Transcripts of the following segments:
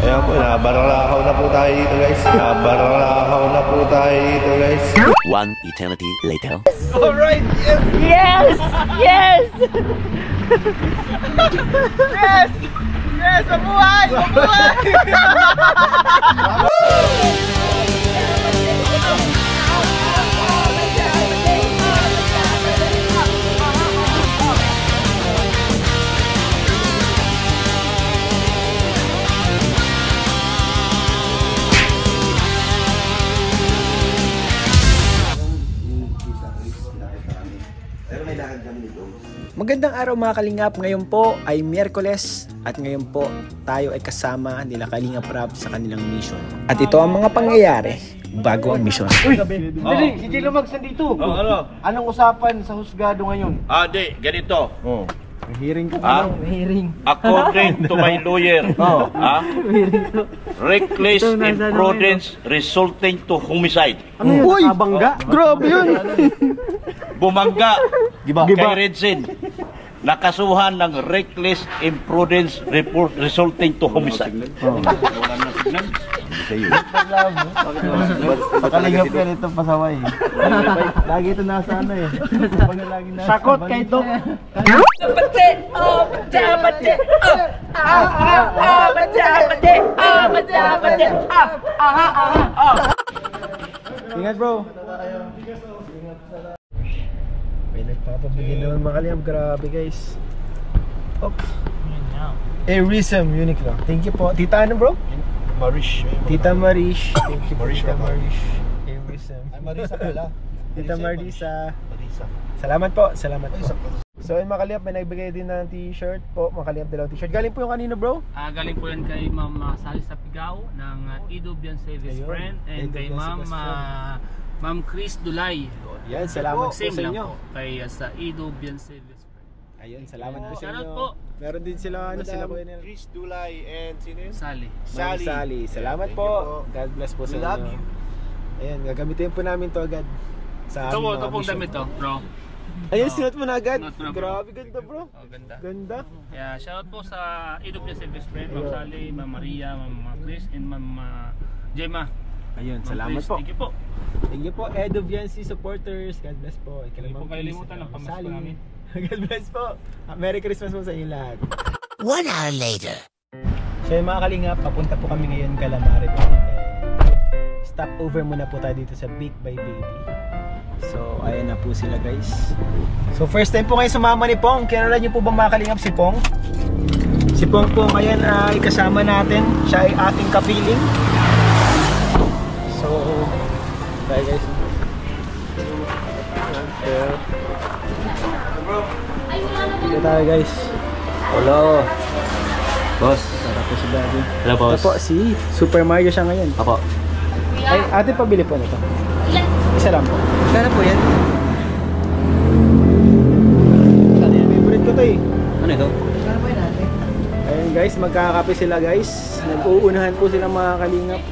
Ayan po, nabaralakaw na po tayo dito guys. Nabaralakaw na po tayo dito guys. One eternity later. Alright, yes! Yes! Yes! Yes! Yes! Mabuhay! Mabuhay! Magandang araw mga Kalingap, ngayon po ay Miyerkules at ngayon po tayo ay kasama nila Kalingap Rob sa kanilang mission. At ito ang mga pangyayari bago ang mission. Uy! Dali, si J. Lumags nandito. Ano? Anong usapan sa husgado ngayon? Di, ganito. Hearing ko Hearing. According to my lawyer, reckless imprudence resulting to homicide. Ano yun? Uy! Nakabangga? Grabe yun! Bumangga Giba. kay Redsin. Nakasuhan ng reckless imprudence report resulting to homicide. Pakalingap ka nito pasaway. Lagi ito nasa ano eh. Sakot kay Dok. Ingat bro! May nagpapabili naman mga Kalingap, grabe guys. Oops. Airism Uniqlo. Thank you po. Tita ano bro? Marish. Tita Marish. Thank you po, Marish Tita ako. Marish. Airism. Ay, Marisa pala. Tita Marisa. Marisa. Salamat po, salamat po. So ayun mga Kalingap, may nagbigay din ng t-shirt po. Mga Kalingap, dalawang t-shirt. Galing po yung kanino bro? Galing po yan kay Ma'am Sally Sapigao ng Ido Beyonce Best Ayun. Friend and Ido kay Beyonce Ma'am Best Friend. Ma'am Chris Dulay. Yan, salamat po Same sa lang inyo. po kay sa Ido Beyonce Best Friend. Ayun, salamat po sa Shoutout inyo. po. Meron din sila, ano sila po yun? Chris Dulay and sino yun? Sally. Ma'am Sally. Salamat Thank po. you po. God bless po sa We inyo. love you. Ayan, gagamitin po namin to agad. Sa Ito po, aming ito mga pong mission. damit to, bro. Ayun, sinuot mo na agad. Sinuot mo na, bro. Grabe, ganda bro. Oh, ganda. Ganda. Kaya shoutout po sa Ido Beyonce Best Friend, Ma'am Sally, Ma'am Maria, Ma'am Chris, and Ma'am Gemma. Ayun, Ma'am salamat Chris, po. Thank you po. Thank you po, Edo VNC supporters. God bless po. Hindi po kalilimutan ang pamasko namin. God bless po. Merry Christmas po sa inyo lahat. 1 hour later. So yung mga Kalingap, papunta po kami ngayon Calamari po. Stop over muna po tayo dito sa Big by Baby. So ayan na po sila guys. So first time po ngayon sumama ni Pong. Kilala niyo po ba mga Kalingap si Pong? Si Pong po ngayon ay kasama natin. Siya ay ating kapiling. So bye guys. Dito tayo guys. Hello. Boss. Tara po si Daddy. Hello, boss. Ito po si Super Mario siya ngayon. Apo. Ay, ate pabili po nito. Isa lang po. Kano po yan? Favorite ko to eh. Ano ito? Ayun guys, magkakape sila guys. Nag-uunahan po sila mga Kalingap.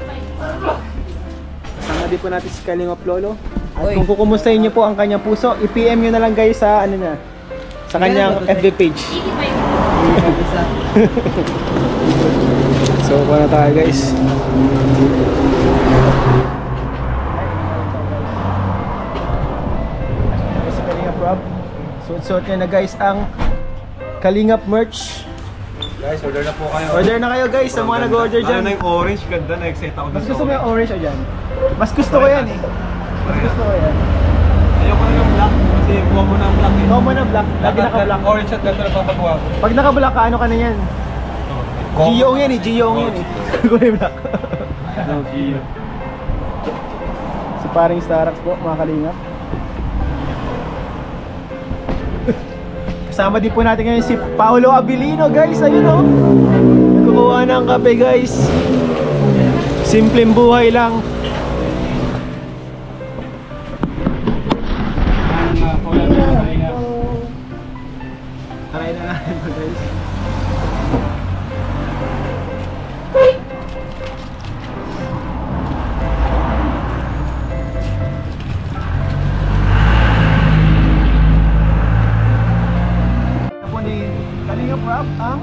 Kasama din po natin si Kalingap Lolo. At kung kukumustahin niyo po ang kanyang puso, i-PM nyo na lang guys sa ano na, sa kanyang FB page. So, na tayo guys. Ito si Kalingap Rob. Suot-suot niya na guys ang Kalingap merch. Guys, order na po kayo. Order na kayo guys sa mga nag-order dyan. Ano na yung orange? Ganda na, excited ako. Mas gusto mo yung orange o dyan? Mas gusto ko yan eh. Mas gusto ko yan. Ayoko na yung black. Kasi kuha mo na ang black eh. Ikaw mo na black. Lagi naka-black. Orange at ganda na papagawa ko. Pag naka-black ka, ano ka na yan? Giyong yan eh. Giyong yan eh. Kulay black. Gio. Si paring Starax po, mga Kalingap. Kasama din po natin ngayon si Paolo Abilino guys. Ayun o. Nagkukuha ng kape guys. Simpleng buhay lang. Try na natin ito guys. Ako ni Kalingap Rob ang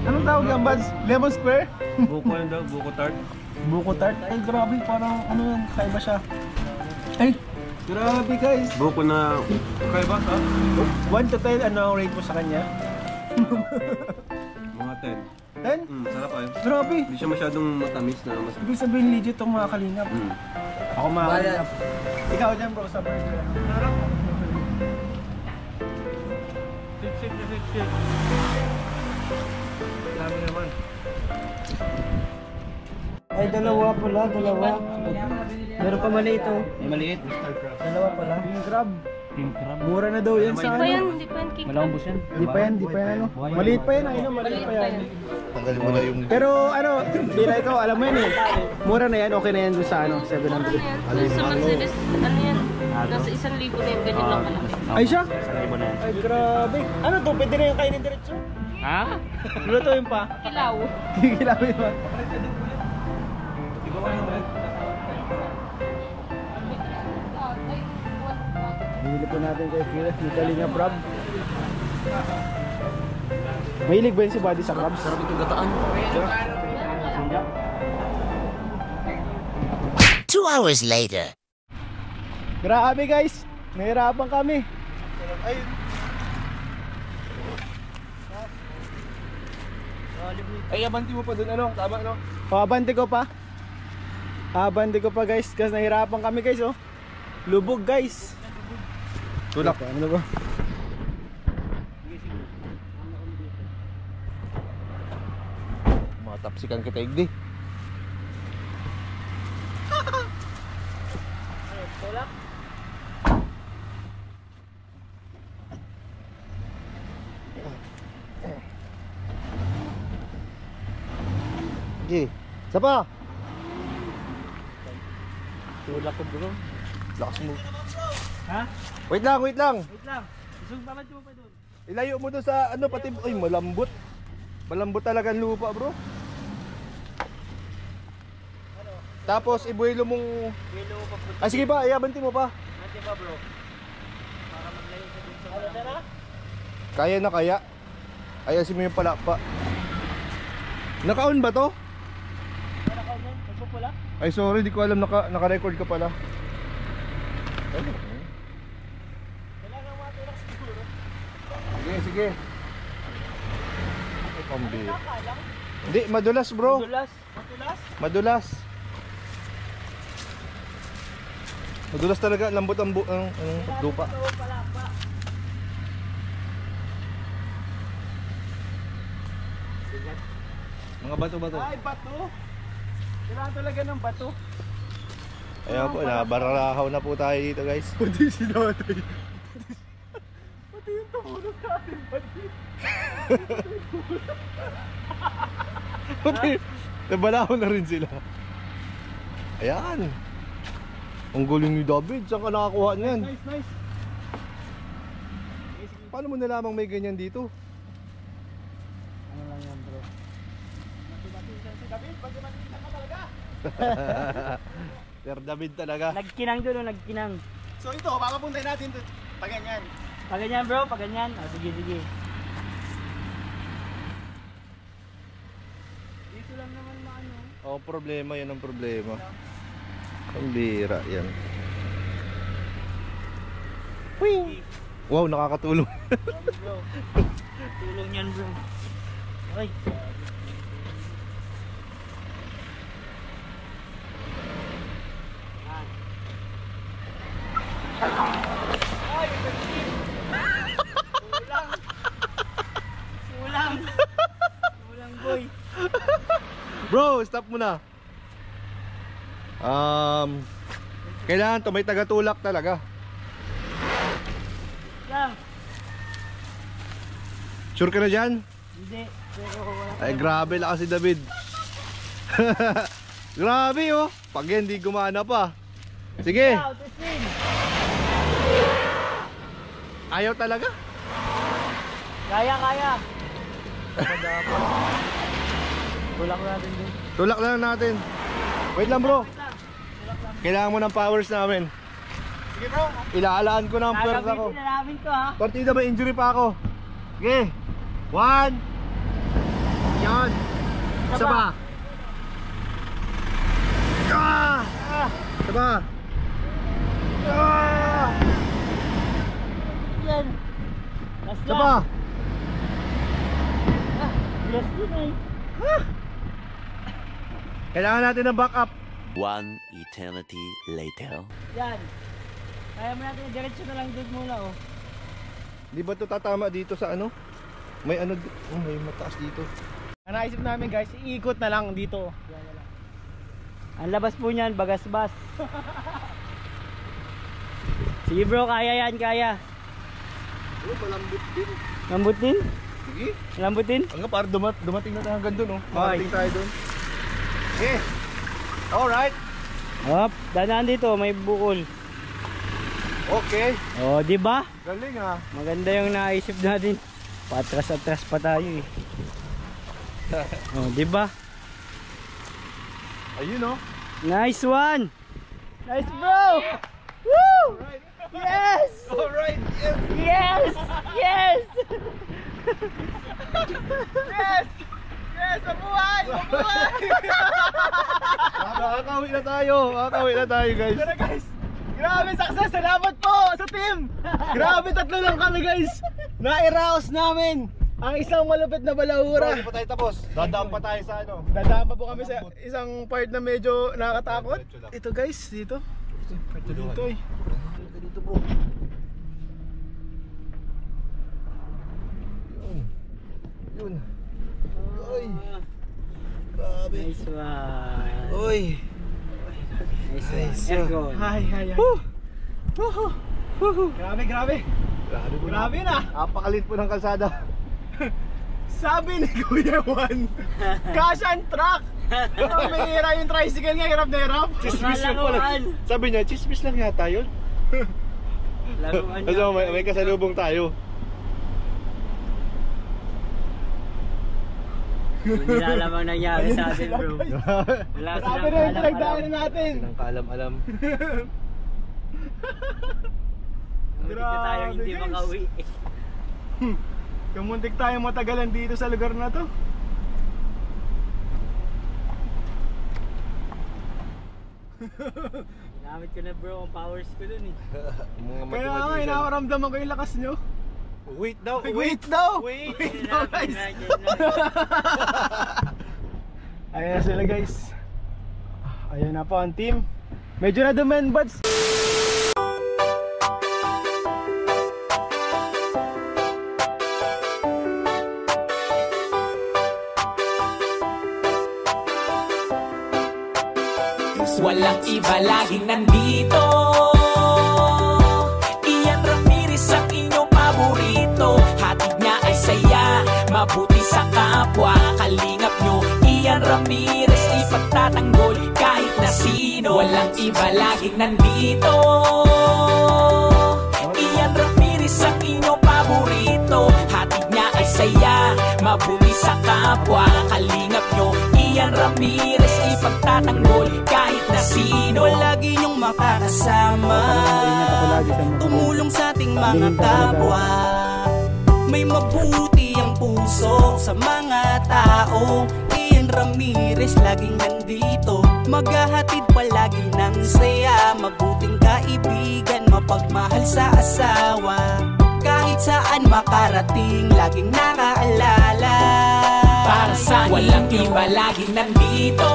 anong tawag yung buds? Lemon Square? Buko yun daw, buko tart. Buko tart? Ay, grabe, parang ano yan, kaiba siya. Ay, grabe guys. Buko na kaiba ha? 1 to 10, ano ang rate mo sa kanya? Mga 10. 10? Sarap ay. Grabe. Hindi siya masyadong matamis na mas. Ibig sabihin legit itong mga kalingap. Ako mga kalingap. Ikaw dyan bro sa burger. Sip. Dami naman. Ay, dalawa pala, dalawa. Meron pa maliit oh. May maliit. Dalawa pala. King crab. King crab. Mura na daw yan sa ano. Hindi pa yan king crab. Malambos yan. Di pa yan ano. Maliit pa yan, ayun, maliit pa yan. Tanggalin mo na yung... Pero ano, bila ikaw, alam mo yan eh. Mura na yan, okay na yan doon sa ano, 700. Ano yan? Doon sa Mercedes, ano yan? Nasa 1,000 na yan, ganyan lang kalaki. Ay siya? Sarili mo na yan. Ay grabe. Ano to? Pwede na yung kainin diretso? Ha? Lutuin pa? Kilaw. Kikilawin mo. Bili po natin kay Kira, ni Kalinga Prab. Mahilig ba yun si Buddy sa crabs? Sarap itong gataan. 2 hours later. Grabe guys, nahirapan kami. Ay, abanti mo pa dun, ano? Tama, no? Abante ko pa. Abante ko pa guys, kasi nahirapan kami guys oh. Lubog guys. Tulak. Ano ba? Matapsikan kita igdi. Sige, isa pa. Tulak ko bro. Lakas mo. Ha? Wait lang. Wait lang. Isang tamat mo pa doon. Ilayo mo doon sa ano pati. Ay, malambot. Malambot talaga ang lupa, bro. Tapos ibuelo mong... Ay, sige pa, iabanti mo pa. Nanti pa bro. Para maglayo sa dun sa... Ano na? Kaya na kaya. Ayasin mo yung palapa. Naka-on ba to? Naka-on yan? Nagpupula? Ay, sorry, di ko alam naka-record ka pala. Kailangan matulak siguro. Sige. Ay, pambira. Hindi, madulas bro. Madulas? Matulas? Madulas. Madulas talaga, lambot ang lupa. Mga bato-bato. Ay, bato! Kailangan talaga ng bato. Ayan po, nabararahaw na po tayo dito guys. Pati si Natay. Pati yung tumulog natin, pati. Pati, nabalaho na rin sila. Ayan. Ang galing ni David, saan ka nakakuha niyan? Nice. Paano mo nalamang may ganyan dito? Ano lang yan bro? Si David, pag nakikita ka talaga. Sir David talaga. Nagkinang doon, nagkinang. So ito, baka puntayin natin ito. Pag ganyan. Pag ganyan bro, pag ganyan. Sige. Dito lang naman maano. Oh, problema yan ang problema. Ang bira yan. Wing! Wow, nakakatulong. Bro, tulong yan bro. Ay. Kulang boy. Bro, stop muna. Kailangan to may taga-tulak talaga. Lang. Sure ka na dyan? Hindi. Pero wala. Ay, grabe lang si David. Grabe oh. Pag yan, di gumana pa. Sige. Testing. Ayaw talaga. Kaya. Kulang natin din. Tulak lang natin. Wait lang bro. Kailangan mo ng powers namin. Sige bro. Ilaalaan ko ng pwersa ko. Gagamitin na namin to ha. Partida ba injury pa ako? Sige. 1. Yan. Isa pa. Ah! Isa pa. Ah! Yan. Last Isa pa. Last din ay. Kailangan natin ng backup. One eternity later. Yan. Kaya mo natin, diretso na lang doon muna oh. Di ba ito tatama dito sa ano? May ano, may mataas dito. Ang naisip namin guys, iikot na lang dito. Yan na lang. Ang labas po niyan, bagas-bas. Sige bro, kaya yan, kaya. Oh, malambot din. Lambot din? Sige. Lambot din? Hanggang parang dumating na tayo hanggang doon, oh. Okay. Makarating tayo doon. Okay. Alright. Hop, danaan dito, may bukol. Okay. Oh, di ba? Galing ah. Maganda yung naisip natin. Patras-atras pa tayo eh. Oh, di ba? Ayun oh. Nice one. Nice bro. Woo! Yes! Alright. Yes. Yes! Yes! Yes! Yes! Mabuhay! Mabuhay! Nakakawin na tayo. Nakakawin na tayo, guys. Tara guys! Grabe success! Salamat po sa team! Grabe, 3 lang kami guys! Nairaos namin ang isang malupit na balahura. Hindi pa tayo tapos. Dadaan pa tayo sa ano. Dadaan pa po kami sa isang part na medyo nakakatakot. Ito guys, dito. Ito dito eh. Dito bro. Yun. Oy. Grabe. Nice one. Oy. Nice one. Nice. Let's go. Hi, hi, hi. Grabe, grabe. Grabe po. Grabe na. Napakalit po ng kalsada. Sabi ni Kuya Juan, cash and truck. May hira yung tricycle nga, hirap na hirap. Chismis lang pala. Sabi niya, chismis lang yata yun. Laruan Kasi may kasalubong tayo. Hindi na alam ang nangyari sa atin bro. Wala Grabe na yung pinagdaanan natin. Sinang kaalam-alam. Hindi na tayo hindi guys. makauwi. Kamuntik tayo matagalan dito sa lugar na to. Ginamit ko na bro ang powers ko dun eh. Kaya nga, inakaramdaman ko yung lakas nyo. Wait daw, Wait daw! Wait daw guys! Ayan na sila guys. Ayan na po ang team. Medyo na dumen buds. Walang iba laging nandito. Ian Ramirez ang inyong paborito. Hatid niya ay saya, mabuti sa kapwa. Kalingap nyo, Ian Ramirez ipagtatanggol kahit na sino. Walang iba laging nandito. Ian Ramirez ang inyong paborito. Hatid niya ay saya, mabuti sa kapwa. Kalingap nyo, Ian Ramirez ipagtatanggol kahit na sino. Lagi niyong makakasama, tumulong sa ating mga kapwa. May mabuti ang puso sa mga tao. Ian Ramirez laging nandito, maghahatid palagi ng saya. Mabuting kaibigan, mapagmahal sa asawa. Kahit saan makarating, laging nakaalala. Para sa walang iba laging nandito.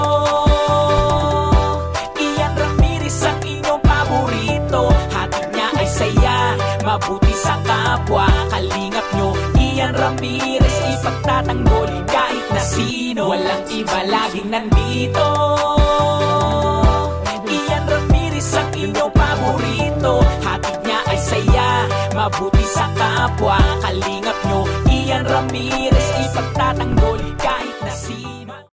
Ian Ramirez ang inyong paborito. Hatid niya ay saya, mabuti sa kapwa. Kalingap nyo, Ian Ramirez ipagtatanggol kahit na sino. Walang iba laging nandito. Ian Ramirez ang inyong paborito. Hatid niya ay saya, mabuti sa kapwa. Kalingap nyo, Ian Ramirez